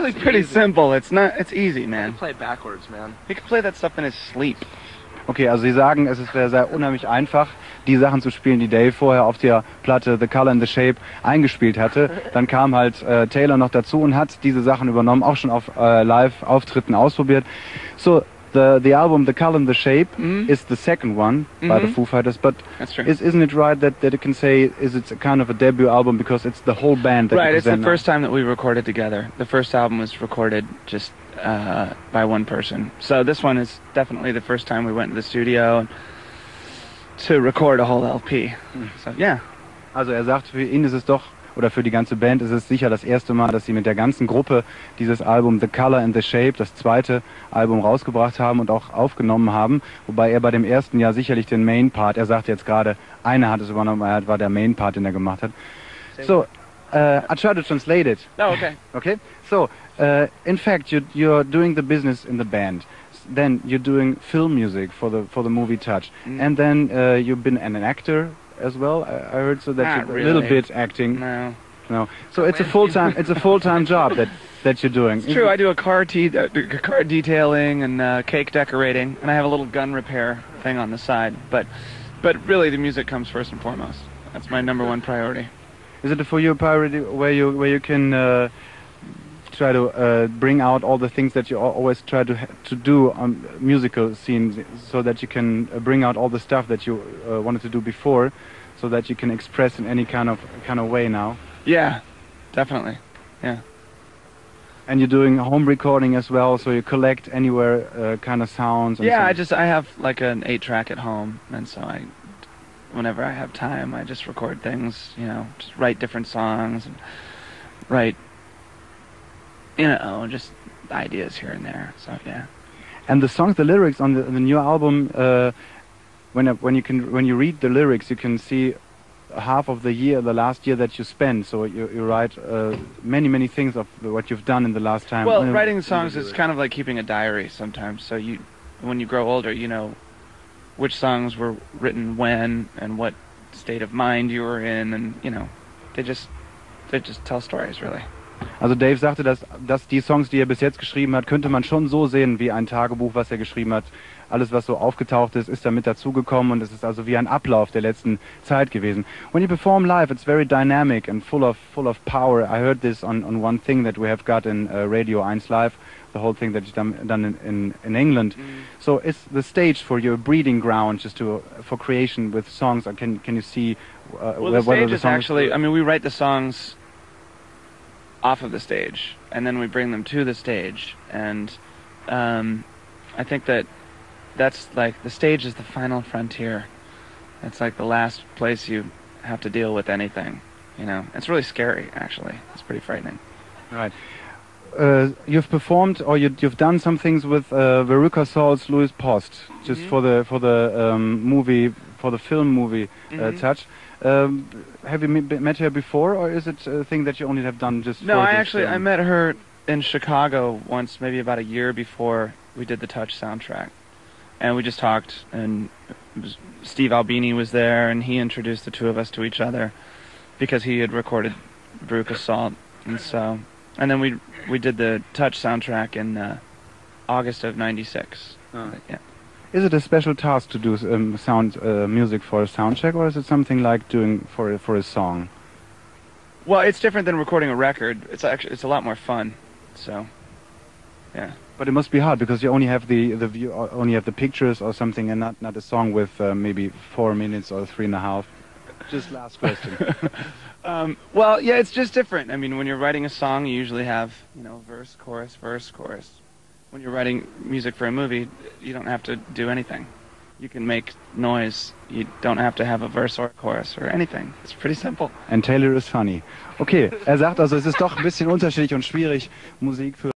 really pretty simple. It's easy, man. You can play it backwards, man. He can play that stuff in his sleep. Okay, also Sie sagen, es wäre sehr unheimlich einfach, die Sachen zu spielen, die Dave vorher auf der Platte The Color and the Shape eingespielt hatte. Dann kam halt Taylor noch dazu und hat diese Sachen übernommen, auch schon auf Live-Auftritten ausprobiert. So, the album The Color and the Shape is the second one by the Foo Fighters, but isn't it right that you can say it's a kind of a debut album because it's the whole band that Right, you it's the now? first time that we recorded together. The first album was recorded just by one person. So this one is definitely the first time we went to the studio to record a whole LP. So, yeah. Also er sagt, für ihn ist es doch, oder für die ganze Band ist es sicher das erste Mal, dass sie mit der ganzen Gruppe dieses Album The Color and the Shape, das zweite Album, rausgebracht haben und auch aufgenommen haben. Wobei er bei dem ersten Jahr sicherlich den Main-Part, er sagt jetzt gerade, einer hat es übernommen, war der Main-Part, den er gemacht hat. So, I try to translate it. Oh, okay. Okay, so, in fact, you're doing the business in the band. Then you're doing film music for the movie Touch. And then you've been an actor as well. I heard so that Not you're really. a little bit acting. No. So it's a full-time job that you're doing. It's true. I do a car detailing and cake decorating, and I have a little gun repair thing on the side. But really, the music comes first and foremost. That's my number one priority. Is it for you a priority where you can try to bring out all the things that you always try to do on musical scenes, so that you can bring out all the stuff that you wanted to do before, so that you can express in any kind of way now? Yeah, definitely. Yeah. And you're doing home recording as well, so you collect anywhere kind of sounds. And yeah, I have like an 8-track at home, and so whenever I have time, I just record things. You know, just write different songs and write. Just ideas here and there. So yeah. And the songs, the lyrics on the new album, when you read the lyrics, you can see half of the last year that you spend. So you write many things of what you've done in the last time. Well, writing songs is kind of like keeping a diary sometimes. So when you grow older, you know which songs were written when and what state of mind you were in, and they just tell stories, really. Also Dave sagte, dass die Songs, die er bis jetzt geschrieben hat, könnte man schon so sehen wie ein Tagebuch, was er geschrieben hat. Alles, was so aufgetaucht ist da mit dazugekommen, und es ist also wie ein Ablauf der letzten Zeit gewesen. When you perform live, it's very dynamic and full of power. I heard this on one thing that we have got in Radio 1 Live, the whole thing that you've done in England. So is the stage for your breeding ground just for creation with songs? Can you see well, the stage is actually, we write the songs off of the stage, and then we bring them to the stage, and I think that's like, the stage is the final frontier. It's like the last place you have to deal with anything, It's really scary, actually. It's pretty frightening. Right. You've performed, or you've done some things with Veruca Sall's Louis Post, just for the movie, for the film movie Touch. Have you met her before, or is it a thing that you only have done just? No, I met her in Chicago once, maybe about a year before we did the Touch soundtrack, and we just talked. And Steve Albini was there, and he introduced the two of us to each other because he had recorded Veruca Sall, and then we did the Touch soundtrack in August of '96. Yeah. Is it a special task to do sound music for a sound check, or is it something like doing for a song? Well, it's different than recording a record. It's a lot more fun. So, yeah. But it must be hard because you only have the view, only have the pictures or something, and not a song with maybe 4 minutes or 3.5. Just last question. Well, yeah, it's just different. When you're writing a song, you usually have verse, chorus, verse, chorus. When you're writing music for a movie, you don't have to do anything. You can make noise. You don't have to have a verse or a chorus or anything. It's pretty simple. And Taylor is funny. Okay, sagt also, es ist doch ein bisschen unterschiedlich und schwierig, Musik für